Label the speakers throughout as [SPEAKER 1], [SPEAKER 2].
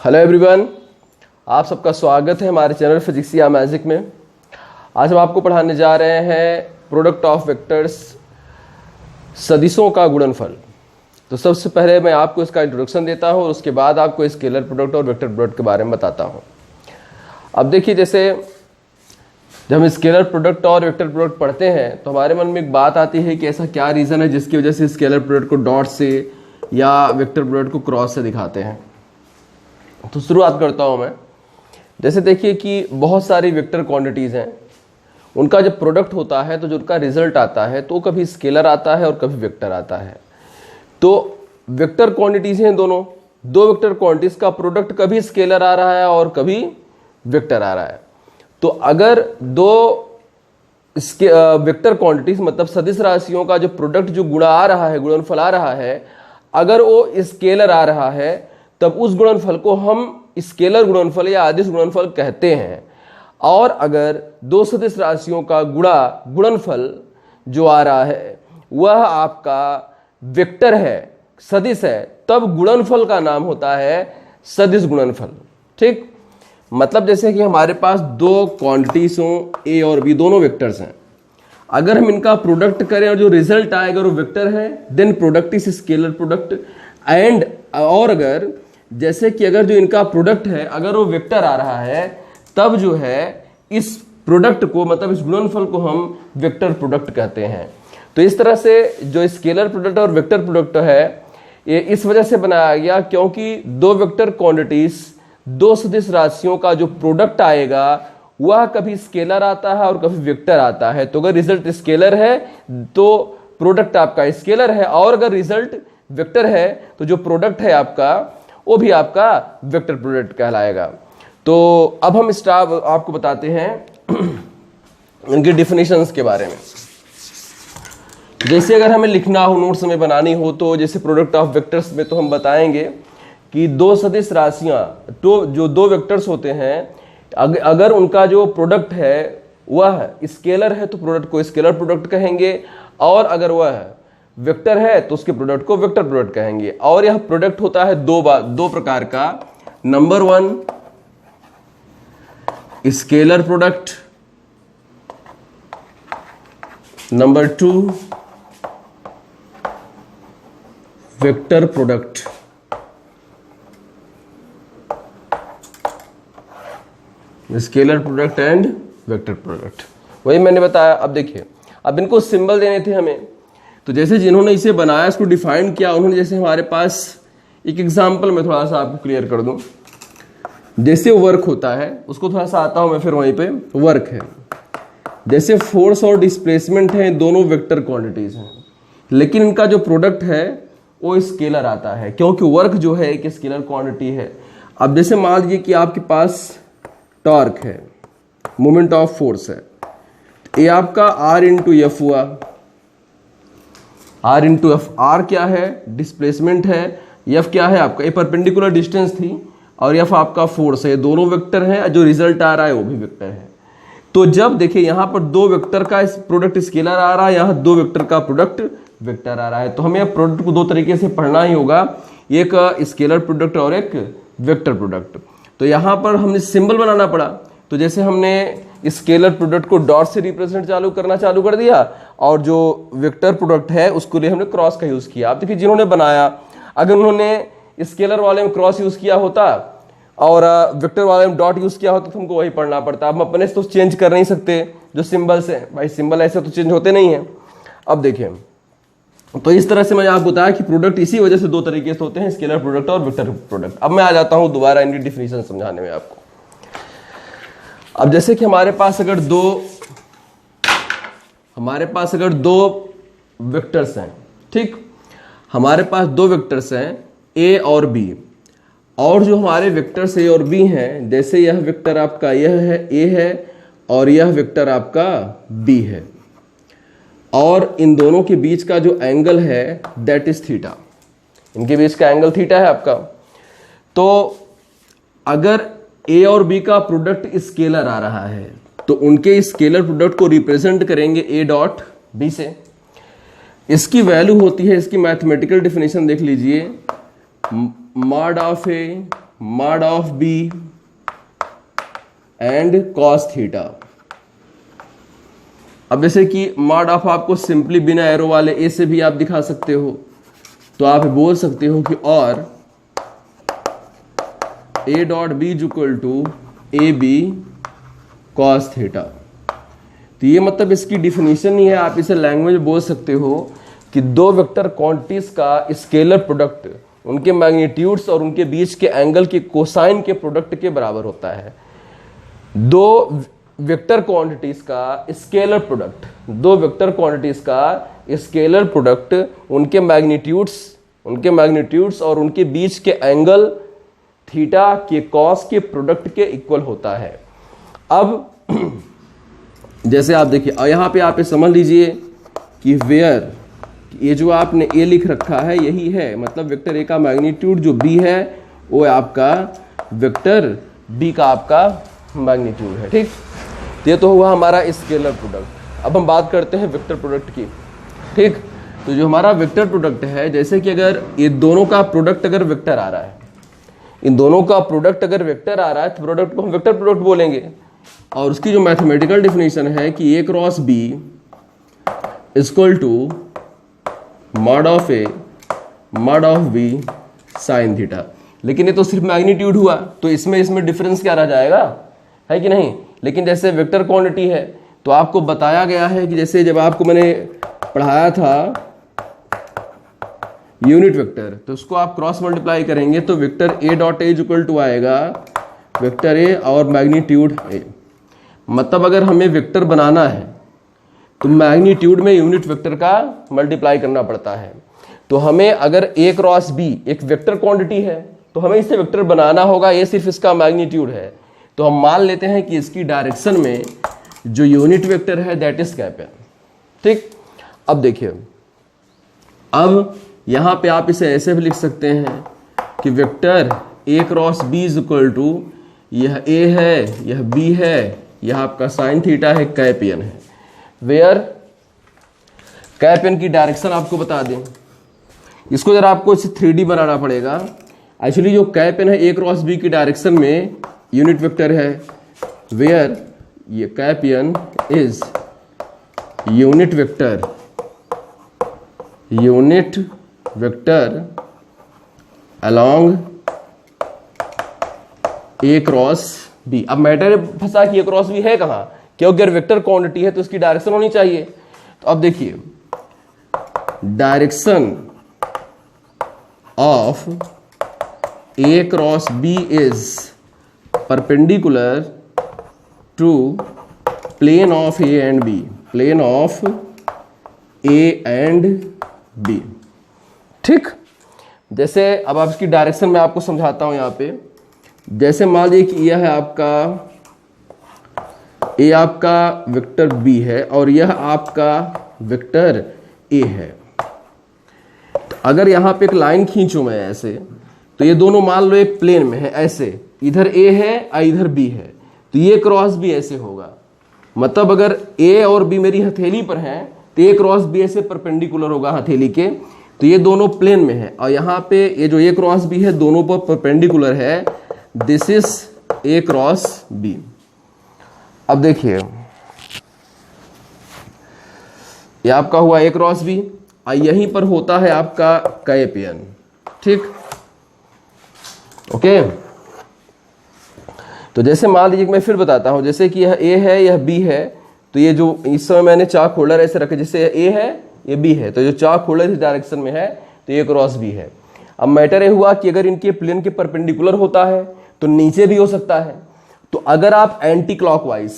[SPEAKER 1] Hello everyone, आप सबका स्वागत है हमारे चैनल फिजिक्स या मैजिक में। आज हम आपको पढ़ाने जा रहे हैं प्रोडक्ट ऑफ वेक्टर्स, सदिशों का गुणनफल। तो सबसे पहले मैं आपको इसका इंट्रोडक्शन देता हूं और उसके बाद आपको स्केलर प्रोडक्ट और वेक्टर प्रोडक्ट के बारे में बताता हूं। अब देखिए, जैसे जब हम स्केलर प्रोडक्ट और वेक्टर प्रोडक्ट पढ़ते हैं तो हमारे मन में एक बात आती है कि ऐसा क्या रीज़न है जिसकी वजह से स्केलर प्रोडक्ट को डॉट से या वेक्टर प्रोडक्ट को क्रॉस से दिखाते हैं। तो शुरुआत करता हूं मैं। जैसे देखिए कि बहुत सारी वेक्टर क्वांटिटीज़ हैं, उनका जब प्रोडक्ट होता है तो जो उनका रिजल्ट आता है तो कभी स्केलर आता है और कभी वेक्टर आता है। तो वेक्टर क्वांटिटीज़ हैं दोनों, दो वेक्टर क्वांटिटीज़ का प्रोडक्ट कभी स्केलर आ रहा है और कभी वेक्टर आ रहा है। तो अगर दो वेक्टर क्वांटिटीज़ मतलब सदिश राशियों का जो प्रोडक्ट जो गुणा आ रहा है, गुणनफल आ रहा है, अगर वो स्केलर आ रहा है तब उस गुणनफल को हम स्केलर गुणनफल या अदिश गुणनफल कहते हैं। और अगर दो सदिश राशियों का गुणनफल जो आ रहा है वह आपका वेक्टर है, सदिश है, तब गुणनफल का नाम होता है सदिश गुणनफल। ठीक, मतलब जैसे कि हमारे पास दो क्वांटिटीज हों, ए और बी, दोनों वेक्टर्स हैं। अगर हम इनका प्रोडक्ट करें और जो रिजल्ट आएगा वो वेक्टर है, then product is scalar product. And और अगर जैसे कि अगर जो इनका प्रोडक्ट है अगर वो वेक्टर आ रहा है तब जो है इस प्रोडक्ट को मतलब इस गुणनफल को हम वेक्टर प्रोडक्ट कहते हैं। तो इस तरह से जो स्केलर प्रोडक्ट और वेक्टर प्रोडक्ट है ये इस वजह से बनाया गया क्योंकि दो वेक्टर क्वांटिटीज, दो सदिश राशियों का जो प्रोडक्ट आएगा वह कभी स्केलर आता है और कभी वेक्टर आता है। तो अगर रिजल्ट स्केलर है तो प्रोडक्ट आपका स्केलर है, और अगर रिजल्ट वेक्टर है तो जो प्रोडक्ट है आपका वो भी आपका वेक्टर प्रोडक्ट कहलाएगा। तो अब हम आपको बताते हैं इनके डिफिनेशंस के बारे में। जैसे अगर हमें लिखना हो, नोट्स में बनानी हो, तो जैसे प्रोडक्ट ऑफ वेक्टर्स में तो हम बताएंगे कि दो सदिश राशियां, तो जो दो वेक्टर्स होते हैं अगर उनका जो प्रोडक्ट है वह स्केलर है तो प्रोडक्ट को स्केलर प्रोडक्ट कहेंगे, और अगर वह वेक्टर है तो उसके प्रोडक्ट को वेक्टर प्रोडक्ट कहेंगे। और यह प्रोडक्ट होता है दो प्रकार का। Number one scalar product, number two vector product. Scalar product and vector product, वही मैंने बताया। अब देखिए, अब इनको सिंबल देने थे हमें, तो जैसे जिन्होंने इसे बनाया, इसको डिफाइन किया, उन्होंने जैसे हमारे पास एक एग्जांपल में थोड़ा सा आपको क्लियर कर दूं। जैसे वर्क होता है, उसको थोड़ा सा आता हूं मैं, फिर वहीं पे वर्क है। जैसे फोर्स और डिस्प्लेसमेंट है, दोनों वेक्टर क्वांटिटीज हैं, लेकिन इनका जो प्रोडक्ट है वो स्केलर आता है क्योंकि वर्क जो है एक स्केलर क्वांटिटी है। अब जैसे मान लीजिए कि आपके पास टॉर्क है, मोमेंट ऑफ फोर्स है, ये आपका आर इंटू एफ हुआ। आर इंटू एफ, आर क्या है डिस्प्लेसमेंट है, एफ क्या है आपका ये परपेंडिकुलर डिस्टेंस थी, और एफ आपका फोर्स है। दोनों वेक्टर है, जो रिजल्ट आ रहा है वो भी वेक्टर है। तो जब देखिए यहां पर दो वेक्टर का प्रोडक्ट स्केलर आ रहा है, यहां दो वेक्टर का प्रोडक्ट वेक्टर आ रहा है, तो हमें प्रोडक्ट को दो तरीके से पढ़ना ही होगा, एक स्केलर प्रोडक्ट और एक वेक्टर प्रोडक्ट। तो यहां पर हमने सिंबल बनाना पड़ा। तो जैसे हमने स्केलर प्रोडक्ट को डॉट से रिप्रेजेंट करना चालू कर दिया, और जो वेक्टर प्रोडक्ट है उसको लिए हमने क्रॉस का यूज किया। आप देखिए जिन्होंने बनाया, अगर उन्होंने स्केलर वाले में क्रॉस यूज किया होता और वेक्टर वाले में डॉट यूज किया होता तो हमको वही पढ़ना पड़ता। अब हम अपने से तो चेंज कर नहीं सकते, जो सिंबल्स है भाई, सिंबल ऐसे तो चेंज होते नहीं है। अब देखिए, तो इस तरह से मैंने आपको बताया कि प्रोडक्ट इसी वजह से दो तरीके से होते हैं, स्केलर प्रोडक्ट और वेक्टर प्रोडक्ट। अब मैं आ जाता हूं दोबारा इनकी डिफिनेशन समझाने में आपको। अब जैसे कि हमारे पास अगर दो वेक्टर्स हैं, ठीक, हमारे पास दो वेक्टर्स हैं ए और बी, और जो हमारे वेक्टर्स ए और बी हैं, जैसे यह वेक्टर आपका यह है ए है और यह वेक्टर आपका बी है, और इन दोनों के बीच का जो एंगल है दैट इज थीटा। इनके बीच का एंगल थीटा है आपका। तो अगर ए और बी का प्रोडक्ट स्केलर आ रहा है तो उनके स्केलर प्रोडक्ट को रिप्रेजेंट करेंगे ए डॉट बी से। इसकी वैल्यू होती है, इसकी मैथमेटिकल डेफिनेशन देख लीजिए, mod of A mod of B and cos theta. अब जैसे कि मॉड ऑफ आपको सिंपली बिना एरो वाले ए से भी आप दिखा सकते हो, तो आप बोल सकते हो कि और A dot B is equal to A B cos theta. तो ये मतलब इसकी डिफिनीशन नहीं है, आप इसे लैंग्वेज में बोल सकते हो कि दो वेक्टर क्वांटिटीज का स्केलर प्रोडक्ट उनके मैग्नीट्यूड्स और उनके बीच के एंगल के कोसाइन के प्रोडक्ट के बराबर होता है। दो वेक्टर क्वांटिटीज का स्केलर प्रोडक्ट, दो वेक्टर क्वांटिटीज का स्केलर प्रोडक्ट उनके मैग्नीट्यूड्स और उनके बीच के एंगल थीटा के कॉस के प्रोडक्ट के इक्वल होता है। अब जैसे आप देखिए, और यहां पे आप समझ लीजिए कि वेयर, ये जो आपने ए लिख रखा है यही है, मतलब वेक्टर ए का मैग्नीट्यूड जो बी है वो आपका वेक्टर बी का आपका मैग्नीट्यूड है। ठीक, ये तो हुआ हमारा स्केलर प्रोडक्ट। अब हम बात करते हैं वेक्टर प्रोडक्ट की। ठीक, तो जो हमारा वेक्टर प्रोडक्ट है, जैसे कि अगर ये दोनों का प्रोडक्ट अगर वेक्टर आ रहा है, इन दोनों का प्रोडक्ट अगर वेक्टर आ रहा है तो प्रोडक्ट को हम वेक्टर प्रोडक्ट बोलेंगे। और उसकी जो मैथमेटिकल डिफिनेशन है कि A cross B equal to mod of A mod of B sine theta. लेकिन ये तो सिर्फ मैग्नीट्यूड हुआ, तो इसमें डिफरेंस क्या रह जाएगा, है कि नहीं। लेकिन जैसे वेक्टर क्वांटिटी है तो आपको बताया गया है कि जैसे जब आपको मैंने पढ़ाया था यूनिट वेक्टर, तो उसको आप क्रॉस मल्टीप्लाई करेंगे तो vector A dot A equal to आएगा वेक्टर ए और मैग्नीट्यूड ए। मतलब अगर हमें वेक्टर बनाना है तो मैग्नीट्यूड में यूनिट वेक्टर का मल्टीप्लाई करना पड़ता है। तो हमें अगर ए क्रॉस बी एक वेक्टर क्वांटिटी है तो हमें इसे वेक्टर बनाना होगा, ये सिर्फ इसका मैग्नीट्यूड है। तो हम मान लेते हैं कि इसकी डायरेक्शन में जो यूनिट वेक्टर है दैट इज कैप है। ठीक, अब देखिए, अब यहां पे आप इसे ऐसे भी लिख सकते हैं कि vector A cross B is equal to, यह ए है, यह बी है, यह आपका साइन थीटा है, कैप एन है। वेयर कैप एन की डायरेक्शन आपको बता दें, इसको जरा आपको इसे 3D बनाना पड़ेगा। एक्चुअली जो कैप एन है ए क्रॉस बी की डायरेक्शन में यूनिट वेक्टर है, वेयर ये cap N is unit vector along A cross B. अब मैटर फंसा कि ए क्रॉस बी है कहां, क्योंकि अगर वेक्टर क्वांटिटी है तो इसकी डायरेक्शन होनी चाहिए। तो अब देखिए, direction of A cross B is perpendicular to plane of A and B, plane of A and B. ठीक, जैसे अब आप इसकी डायरेक्शन में आपको समझाता हूं यहां पे। जैसे मान लीजिए कि यह है आपका ए, आपका वेक्टर बी है और यह आपका वेक्टर ए है। तो अगर यहां पे एक लाइन खींचूं मैं ऐसे, तो ये दोनों मान लो एक प्लेन में है, ऐसे इधर ए है और इधर बी है, तो ये क्रॉस बी ऐसे होगा। मतलब अगर ए और बी मेरी हथेली पर हैं तो ए क्रॉस बी ऐसे परपेंडिकुलर होगा हथेली के, तो ये दोनों प्लेन में है। और यहाँ पे ये जो ए क्रॉस बी है दोनों पर परपेंडिकुलर है, this is A cross B. अब देखिए, ये आपका हुआ ए क्रॉस बी, और यहीं पर होता है आपका कैप एन। ठीक, ओके। तो जैसे मान लीजिए मैं फिर बताता हूं, जैसे कि यह ए है, यह बी है, तो ये जो इस समय मैंने चाक होल्डर ऐसे रखे, जैसे ए है ये बी है, तो जो चाक होल्डर इस डायरेक्शन में है तो ये क्रॉस बी है। अब मैटर ये हुआ कि अगर इनके प्लेन के परपेंडिकुलर होता है तो नीचे भी हो सकता है। तो अगर आप एंटी क्लॉकवाइज,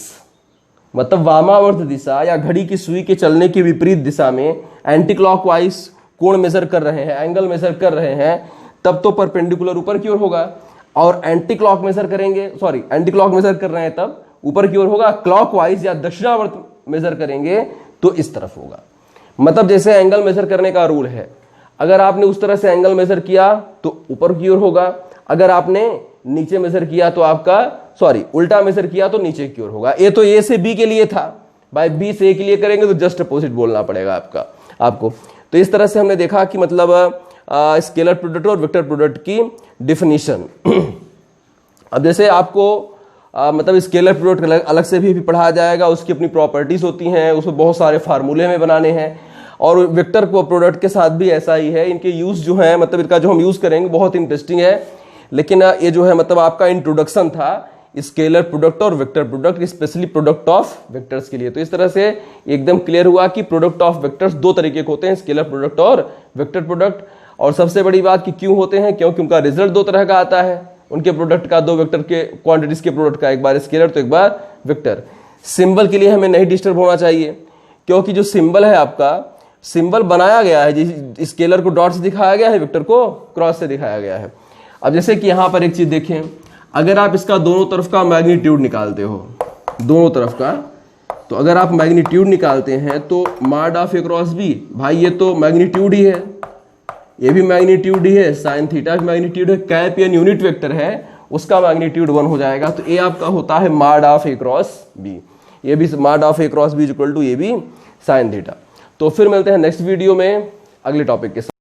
[SPEAKER 1] मतलब वामावर्त दिशा या घड़ी की सुई के चलने की विपरीत दिशा में एंटी क्लॉकवाइज कोण मेजर कर रहे हैं, एंगल मेजर कर रहे हैं, तब तो परपेंडिकुलर ऊपर की ओर होगा। और एंटी क्लॉक मेजर करेंगे, सॉरी एंटी क्लॉक मेजर कर रहे हैं तब ऊपर की ओर होगा। क्लॉकवाइज या दक्षिणावर्त मेजर करेंगे तो इस तरफ होगा। मतलब जैसे एंगल मेजर करने का रूल है, अगर आपने उस तरह से एंगल मेजर किया तो ऊपर की ओर होगा, अगर आपने नीचे मेजर किया तो आपका, सॉरी उल्टा मेजर किया तो नीचे की ओर होगा। ये तो ए से बी के लिए था, बाय बी से ए के लिए करेंगे तो जस्ट अपोजिट बोलना पड़ेगा आपको। तो इस तरह से हमने देखा कि मतलब स्केलर प्रोडक्ट और वेक्टर प्रोडक्ट की डिफिनीशन। अब जैसे आपको मतलब स्केलर प्रोडक्ट अलग से भी पढ़ाया जाएगा, उसकी अपनी प्रॉपर्टीज होती हैं, उसमें बहुत सारे फार्मूले में बनाने हैं। और वेक्टर को प्रोडक्ट के साथ भी ऐसा ही है, इनके यूज जो है मतलब इनका जो हम यूज करेंगे बहुत इंटरेस्टिंग है। लेकिन ये जो है मतलब आपका इंट्रोडक्शन था स्केलर प्रोडक्ट और vector product, specially product of vectors के लिए। तो इस तरह से एकदम क्लियर हुआ कि प्रोडक्ट ऑफ वेक्टर्स दो तरीके के होते हैं, स्केलर प्रोडक्ट और वेक्टर प्रोडक्ट। और सबसे बड़ी बात कि क्यों होते हैं, क्योंकि उनका रिजल्ट दो तरह का आता है, उनके प्रोडक्ट का, दो वेक्टर के क्वांटिटीज के प्रोडक्ट का, एक बार स्केलर तो एक बार वेक्टर। सिंबल के लिए हमें नहीं डिस्टर्ब होना चाहिए, क्योंकि जो सिंबल है आपका, सिंबल बनाया गया है, स्केलर को डॉट से दिखाया गया है, वेक्टर को क्रॉस से दिखाया गया है। अब जैसे कि यहां पर एक चीज देखें, अगर आप इसका दोनों तरफ का मैग्नीट्यूड निकालते हो, दोनों तरफ का, तो अगर आप मैग्नीट्यूड निकालते हैं तो mod of A cross B, भाई ये तो मैग्नीट्यूड ही है, ये भी मैग्नीट्यूड ही है, साइन थीटा भी मैग्नीट्यूड है, कैप एन यूनिट वेक्टर है, उसका मैग्नीट्यूड 1 हो जाएगा। तो ए आपका होता है mod of A cross B, ये भी mod of A cross B equal to ये भी साइन थीटा। तो फिर मिलते हैं नेक्स्ट वीडियो में अगले टॉपिक के साथ।